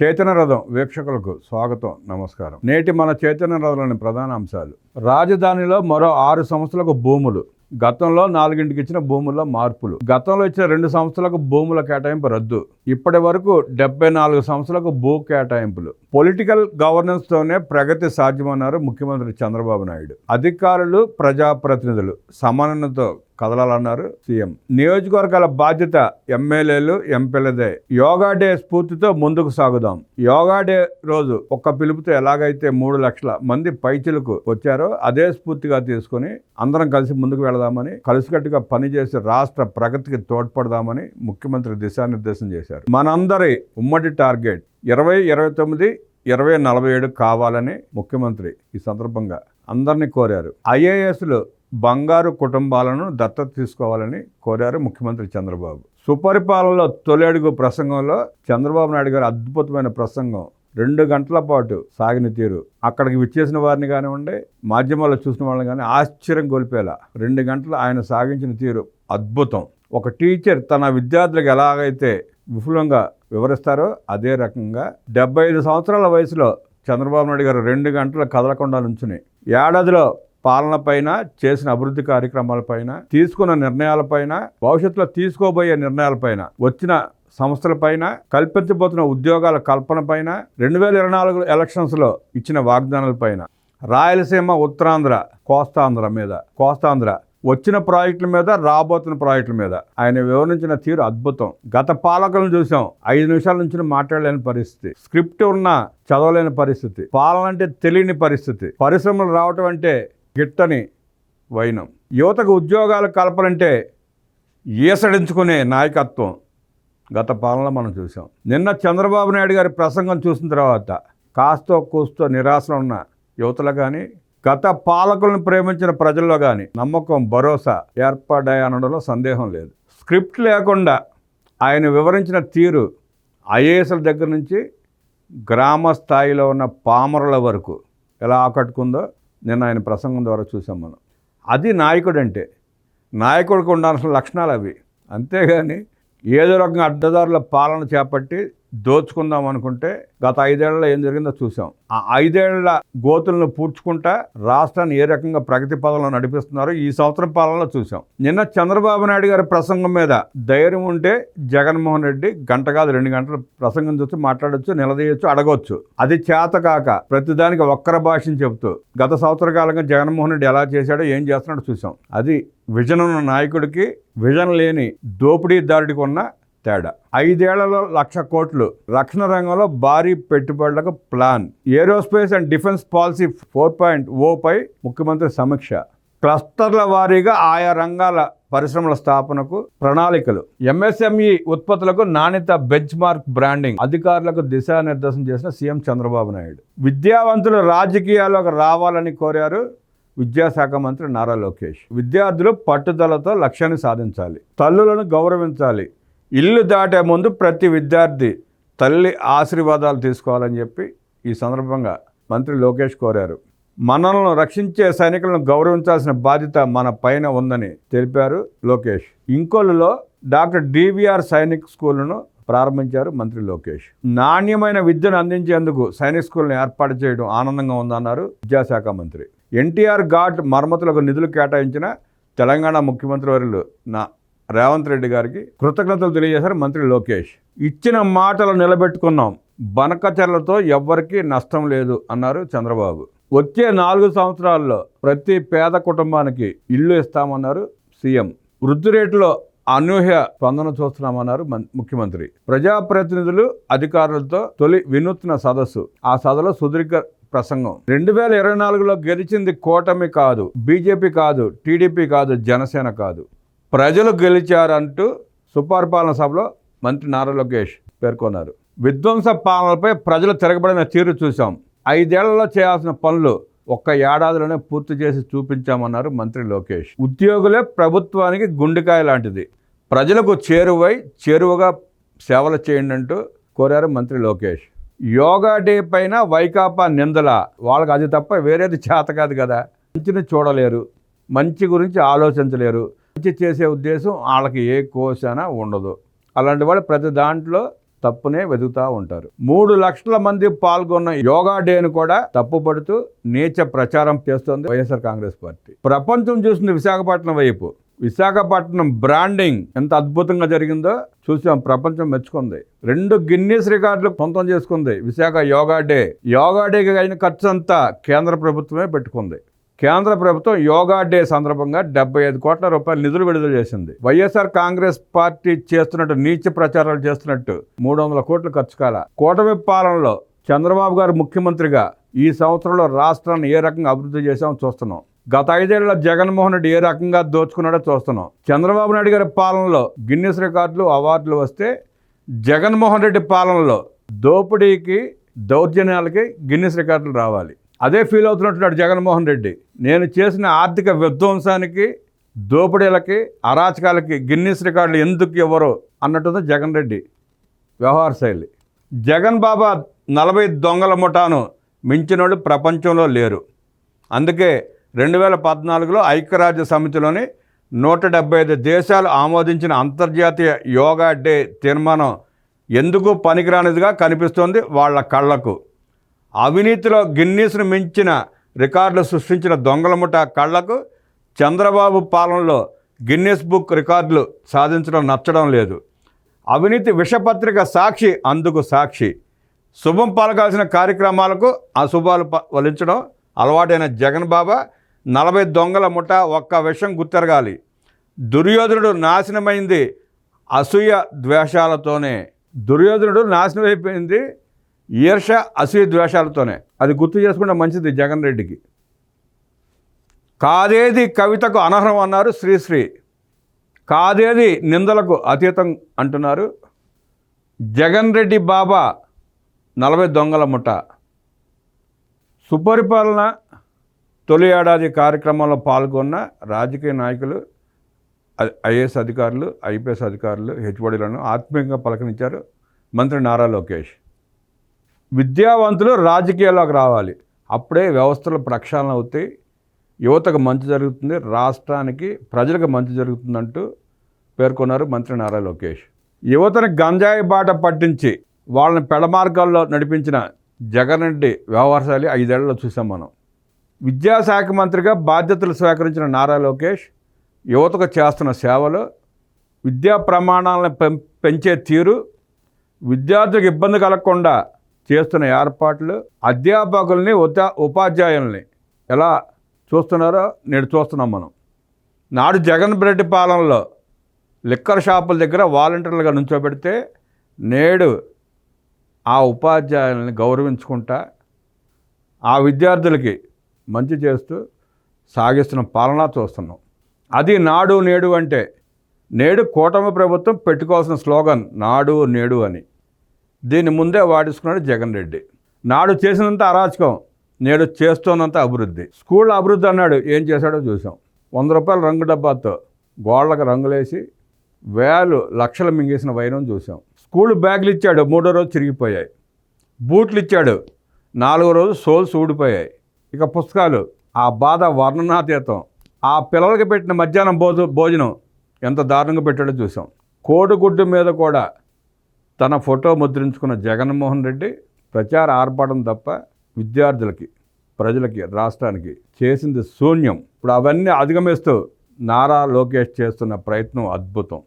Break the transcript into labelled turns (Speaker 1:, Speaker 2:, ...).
Speaker 1: చైతన్య రథం వీక్షకులకు స్వాగతం, నమస్కారం. నేటి మన చైతన్య రథంలోని ప్రధాన అంశాలు: రాజధానిలో మరో 6 సంస్థలకు భూములు, గతంలో 4కి ఇచ్చిన భూముల్లో మార్పులు, గతంలో ఇచ్చిన 2 సంస్థలకు భూముల కేటాయింపు రద్దు, ఇప్పటి వరకు 74 సంస్థలకు భూ కేటాయింపులు. పొలిటికల్ గవర్నెన్స్ తోనే ప్రగతి సాధ్యమన్నారు ముఖ్యమంత్రి చంద్రబాబు నాయుడు. అధికారులు, ప్రజాప్రతినిధులు సమన్వయంతో కదలాలన్నారు సీఎం. నియోజకవర్గాల బాధ్యత ఎమ్మెల్యేలు, ఎంపీలదే. యోగా డే స్ఫూర్తితో ముందుకు సాగుదాం. యోగా డే రోజు ఒక్క పిలుపుతో ఎలాగైతే 3 లక్షల మంది పైచిలకు వచ్చారో అదే స్ఫూర్తిగా తీసుకుని అందరం కలిసి ముందుకు వెళదామని, కలిసికట్టుగా పనిచేసి రాష్ట్ర ప్రగతికి తోడ్పడదామని ముఖ్యమంత్రి దిశానిర్దేశం చేశారు. మనందరి ఉమ్మడి టార్గెట్ 2029, 2047 కావాలని ముఖ్యమంత్రి ఈ సందర్భంగా అందరినీ కోరారు. ఐఏఎస్లు బంగారు కుటుంబాలను దత్తత తీసుకోవాలని కోరారు ముఖ్యమంత్రి చంద్రబాబు. సుపరిపాలనలో తొలి అడుగు ప్రసంగంలో చంద్రబాబు నాయుడు గారు అద్భుతమైన ప్రసంగం. 2 గంటల పాటు సాగిన తీరు అక్కడికి విచ్చేసిన వారిని కానివ్వండి, మాధ్యమాల్లో చూసిన వాళ్ళని కానీ ఆశ్చర్యం గొలిపేలా 2 గంటలు ఆయన సాగించిన తీరు అద్భుతం. ఒక టీచర్ తన విద్యార్థులకు ఎలాగైతే విపులంగా వివరిస్తారో అదే రకంగా 75 సంవత్సరాల వయసులో చంద్రబాబు నాయుడు గారు 2 గంటలు కదలకుండా నుంచుని ఏడాదిలో పాలనపైన, చేసిన అభివృద్ధి కార్యక్రమాలపైన, తీసుకున్న నిర్ణయాలపైన, భవిష్యత్తులో తీసుకోబోయే నిర్ణయాలపైన, వచ్చిన సంస్థలపైన, కల్పించబోతున్న ఉద్యోగాల కల్పనపైన, 2024 ఎలక్షన్స్లో ఇచ్చిన వాగ్దానాలపైన, రాయలసీమ, ఉత్తరాంధ్ర, కోస్తాంధ్ర వచ్చిన ప్రాజెక్టుల మీద, రాబోతున్న ప్రాజెక్టుల మీద ఆయన వివరించిన తీరు అద్భుతం. గత పాలకులను చూసాం, 5 నిమిషాల నుంచి మాట్లాడలేని పరిస్థితి, స్క్రిప్ట్ ఉన్నా చదవలేని పరిస్థితి, పాలన అంటే తెలియని పరిస్థితి, పరిశ్రమలు రావటం అంటే గిట్టని వైనం, యువతకు ఉద్యోగాలు కలపాలంటే ఈసడించుకునే నాయకత్వం గత పాలనలో మనం చూసాం. నిన్న చంద్రబాబు నాయుడు గారి ప్రసంగం చూసిన తర్వాత కాస్తో కూస్తో నిరాశలో ఉన్న యువతలు కానీ, గత పాలకులను ప్రేమించిన ప్రజల్లో కానీ నమ్మకం, భరోసా ఏర్పడ్డాయనడంలో సందేహం లేదు. స్క్రిప్ట్ లేకుండా ఆయన వివరించిన తీరు ఐఏఎస్ల దగ్గర నుంచి గ్రామ స్థాయిలో ఉన్న పామరుల వరకు ఎలా ఆకట్టుకుందో నిన్న ఆయన ప్రసంగం ద్వారా చూసాం మనం. అది నాయకుడు అంటే. నాయకుడికి ఉండాల్సిన లక్షణాలు అవి. అంతేగాని ఏదో రకంగా అడ్డదారుల పాలన చేపట్టి దోచుకుందాం అనుకుంటే గత 5 ఏళ్లలో ఏం జరిగిందో చూసాం. ఆ 5 ఏళ్ల గోతులను పూడ్చుకుంటా రాష్ట్రాన్ని ఏ రకంగా ప్రగతి పదంలో నడిపిస్తున్నారో ఈ సంవత్సరం పాలనలో చూసాం. నిన్న చంద్రబాబు నాయుడు గారి ప్రసంగం మీద ధైర్యం ఉంటే జగన్మోహన్ రెడ్డి గంట కాదు 2 గంటల ప్రసంగం చూసి మాట్లాడొచ్చు, నిలదీయొచ్చు, అడగొచ్చు. అది చేత కాక ప్రతిదానికి వక్ర భాషని చెబుతూ గత సంవత్సర కాలంగా జగన్మోహన్ రెడ్డి ఎలా చేశాడో, ఏం చేస్తున్నాడో చూసాం. అది విజన్ ఉన్న నాయకుడికి, విజన్ లేని దోపిడీదారుడికి ఉన్న తేడా. 5 ఏళ్లలో 1,00,000 కోట్లు, రక్షణ రంగంలో భారీ పెట్టుబడులకు plan, aerospace and defence policy 4.0 పై ముఖ్యమంత్రి సమీక్ష, క్లస్టర్ల వారీగా ఆయా రంగాల పరిశ్రమల స్థాపనకు ప్రణాళికలు, ఎంఎస్ఎంఈ ఉత్పత్తులకు నాణ్యత బెంచ్ మార్క్ బ్రాండింగ్, అధికారులకు దిశానిర్దేశం చేసిన సీఎం చంద్రబాబు నాయుడు. విద్యావంతులు రాజకీయాల్లోకి రావాలని కోరారు విద్యాశాఖ మంత్రి నారా లోకేష్. విద్యార్థులు పట్టుదలతో లక్ష్యాన్ని సాధించాలి, తల్లులను గౌరవించాలి, ఇల్లు దాటే ముందు ప్రతి విద్యార్థి తల్లి ఆశీర్వాదాలు తీసుకోవాలని చెప్పి ఈ సందర్భంగా మంత్రి లోకేష్ కోరారు. మనల్ని రక్షించే సైనికులను గౌరవించాల్సిన బాధ్యత మన పైన ఉందని తెలిపారు లోకేష్. ఇంకోలులో డాక్టర్ డివిఆర్ సైనిక్ స్కూల్ను ప్రారంభించారు మంత్రి లోకేష్. నాణ్యమైన విద్యను అందించేందుకు సైనిక్ స్కూల్ని ఏర్పాటు చేయడం ఆనందంగా ఉందన్నారు విద్యాశాఖ మంత్రి. ఎన్టీఆర్ ఘాట్ మరమ్మతులకు నిధులు కేటాయించిన తెలంగాణ ముఖ్యమంత్రి వర్యులు రేవంత్ రెడ్డి గారికి కృతజ్ఞతలు తెలియజేశారు మంత్రి లోకేష్. ఇచ్చిన మాటలు నిలబెట్టుకున్నాం, బనకచర్లతో ఎవ్వరికీ నష్టం లేదు అన్నారు చంద్రబాబు. వచ్చే 4 సంవత్సరాల్లో ప్రతి పేద కుటుంబానికి ఇల్లు ఇస్తామన్నారు సీఎం. వృద్ధి రేటులో అనూహ్య స్పందన చూస్తున్నామన్నారు ముఖ్యమంత్రి. ప్రజాప్రతినిధులు, అధికారులతో తొలి వినూత్న సదస్సు. ఆ సదస్సులో సుదీర్ఘ ప్రసంగం. 2024లో గెలిచింది కూటమి కాదు, బీజేపీ కాదు, టీడీపీ కాదు, జనసేన కాదు, ప్రజలు గెలిచారంటూ సుపరిపాలన సభలో మంత్రి నారా లోకేష్ పేర్కొన్నారు. విధ్వంస పాలనపై ప్రజలు తిరగబడిన తీరు చూసాం. 5 ఏళ్లలో చేయాల్సిన పనులు 1 ఏడాదిలోనే పూర్తి చేసి చూపించామన్నారు మంత్రి లోకేష్. ఉద్యోగులే ప్రభుత్వానికి గుండెకాయ లాంటిది, ప్రజలకు చేరువగా సేవలు చేయండి అంటూ కోరారు మంత్రి లోకేష్. యోగా డే పైన వైకాపా నిందల, వాళ్ళకి అది తప్ప వేరేది చేత కాదు కదా. మంచిని చూడలేరు, మంచి గురించి ఆలోచించలేరు, మంచి చేసే ఉద్దేశం వాళ్ళకి ఏ కోశాన ఉండదు. అలాంటి వాళ్ళు ప్రతి దాంట్లో తప్పునే వెతుకుతూ ఉంటారు. 3 లక్షల మంది పాల్గొన్న యోగా డేను కూడా తప్పుపడుతూ నీచ ప్రచారం చేస్తోంది వైఎస్ఆర్ కాంగ్రెస్ పార్టీ. ప్రపంచం చూసింది విశాఖపట్నం వైపు. విశాఖపట్నం బ్రాండింగ్ ఎంత అద్భుతంగా జరిగిందో చూసాం. ప్రపంచం మెచ్చుకుంది. 2 గిన్నీస్ రికార్డులు సొంతం చేసుకుంది విశాఖ యోగా డే. యోగా డేకి అయిన ఖర్చు అంతా కేంద్ర ప్రభుత్వమే పెట్టుకుంది. కేంద్ర ప్రభుత్వం యోగా డే సందర్భంగా 75 కోట్ల రూపాయల నిధులు విడుదల చేసింది. వైఎస్ఆర్ కాంగ్రెస్ పార్టీ చేస్తున్నట్టు నీచ ప్రచారాలు చేస్తున్నట్టు 300 కోట్లు ఖర్చు కాల. కూటమి పాలనలో చంద్రబాబు గారు ముఖ్యమంత్రిగా ఈ సంవత్సరంలో రాష్ట్రాన్ని ఏ రకంగా అభివృద్ధి చేశామో చూస్తున్నాం. గత 5 ఏళ్ల జగన్మోహన్ రెడ్డి ఏ రకంగా దోచుకున్నాడో చూస్తున్నాం. చంద్రబాబు నాయుడు గారి పాలనలో గిన్నిస్ రికార్డులు అవార్డులు వస్తే, జగన్మోహన్ రెడ్డి పాలనలో దోపిడీకి దౌర్జన్యాలకి గిన్నిస్ రికార్డులు రావాలి. అదే ఫీల్ అవుతున్నట్టున్నాడు జగన్మోహన్ రెడ్డి. నేను చేసిన ఆర్థిక విధ్వంసానికి, దోపిడీలకి, అరాచకాలకి గిన్నిస్ రికార్డులు ఎందుకు ఇవ్వరు అన్నట్టుంది జగన్ రెడ్డి వ్యవహార శైలి. జగన్ బాబా 40 దొంగల ముఠాను మించినోళ్ళు ప్రపంచంలో లేరు. అందుకే 2014లో ఐక్యరాజ్య సమితిలోని 175 దేశాలు ఆమోదించిన అంతర్జాతీయ యోగా డే తీర్మానం ఎందుకు పనికిరానిదిగా కనిపిస్తోంది వాళ్ళ కళ్ళకు. అవినీతిలో గిన్నీస్ను మించిన రికార్డులు సృష్టించిన దొంగల ముఠ కళ్ళకు చంద్రబాబు పాలనలో గిన్నీస్ బుక్ రికార్డులు సాధించడం నచ్చడం లేదు. అవినీతి విషపత్రిక సాక్షి అందుకు సాక్షి. శుభం పలకాల్సిన కార్యక్రమాలకు అశుభాలు వలించడం అలవాటైన జగన్ బాబా 40 దొంగల ముఠ ఒక్క విషయం గుర్తెరగాలి. దుర్యోధనుడు నాశనమైంది అసూయ ద్వేషాలతోనే. దుర్యోధనుడు నాశనం అయిపోయింది ఈర్ష అసూయ ద్వేషాలతోనే. అది గుర్తు చేసుకుంటే మంచిది జగన్ రెడ్డికి. కాదేది కవితకు అనర్హం అన్నారు శ్రీశ్రీ. కాదేది నిందలకు అతీతం అంటున్నారు జగన్ రెడ్డి బాబా. 40 దొంగల ముఠ. సుపరిపాలన తొలి ఏడాది కార్యక్రమంలో పాల్గొన్న రాజకీయ నాయకులు, ఐఏఎస్ అధికారులు, ఐపీఎస్ అధికారులు, హెచ్ఓడీలను ఆత్మీయంగా పలకరించారు మంత్రి నారా లోకేష్. విద్యావంతులు రాజకీయాల్లోకి రావాలి, అప్పుడే వ్యవస్థలు ప్రక్షాళన అవుతాయి, యువతకు మంచి జరుగుతుంది, రాష్ట్రానికి ప్రజలకు మంచి జరుగుతుందంటూ పేర్కొన్నారు మంత్రి నారా లోకేష్. యువతని గంజాయి బాట పట్టించి వాళ్ళని పెడమార్గాల్లో నడిపించిన జగన్ రెడ్డి వ్యవహారశాలి 5 ఏళ్లలో చూసాం మనం. విద్యాశాఖ మంత్రిగా బాధ్యతలు స్వీకరించిన నారా లోకేష్ యువతకు చేస్తున్న సేవలు, విద్యా ప్రమాణాలను పెంచే తీరు, విద్యార్థులకు ఇబ్బంది కలగకుండా చేస్తున్న ఏర్పాట్లు, అధ్యాపకుల్ని ఉపాధ్యాయుల్ని ఎలా చూస్తున్నారో నేడు చూస్తున్నాం మనం. నాడు జగన్ రెడ్డి పాలనలో లిక్కర్ షాపుల దగ్గర వాలంటీర్లుగా నుంచోబెడితే నేడు ఆ ఉపాధ్యాయుల్ని గౌరవించుకుంటా ఆ విద్యార్థులకి మంచి చేస్తూ సాగిస్తున్న పాలన చూస్తున్నాం. అది నాడు నేడు అంటే. నేడు కూటమి ప్రభుత్వం పెట్టుకోవాల్సిన స్లోగన్ నాడు నేడు అని. దీన్ని ముందే వాడేసుకున్నాడు జగన్ రెడ్డి. నాడు చేసినంత అరాచకం, నేడు చేస్తున్నంత అభివృద్ధి. స్కూల్ అభివృద్ధి అన్నాడు, ఏం చేశాడో చూసాం. 100 రూపాయల రంగు డబ్బాతో గోళ్ళకు రంగులేసి లక్షలు మింగేసిన వైరం చూసాం. స్కూల్ బ్యాగులు ఇచ్చాడు, 3వ రోజు చిరిగిపోయాయి. బూట్లు ఇచ్చాడు, 4వ రోజు సోల్స్ ఊడిపోయాయి. ఇక పుస్తకాలు, ఆ బాధ వర్ణనాతీతం. ఆ పిల్లలకి పెట్టిన మధ్యాహ్నం భోజనం ఎంత దారుణంగా పెట్టాడో చూసాం. కోడిగుడ్డు మీద కూడా తన ఫోటో ముద్రించుకున్న జగన్మోహన్ రెడ్డి ప్రచార ఆర్భాటం తప్ప విద్యార్థులకి, ప్రజలకి, రాష్ట్రానికి చేసింది శూన్యం. ఇప్పుడు అవన్నీ అధిగమిస్తూ నారా లోకేష్ చేస్తున్న ప్రయత్నం అద్భుతం.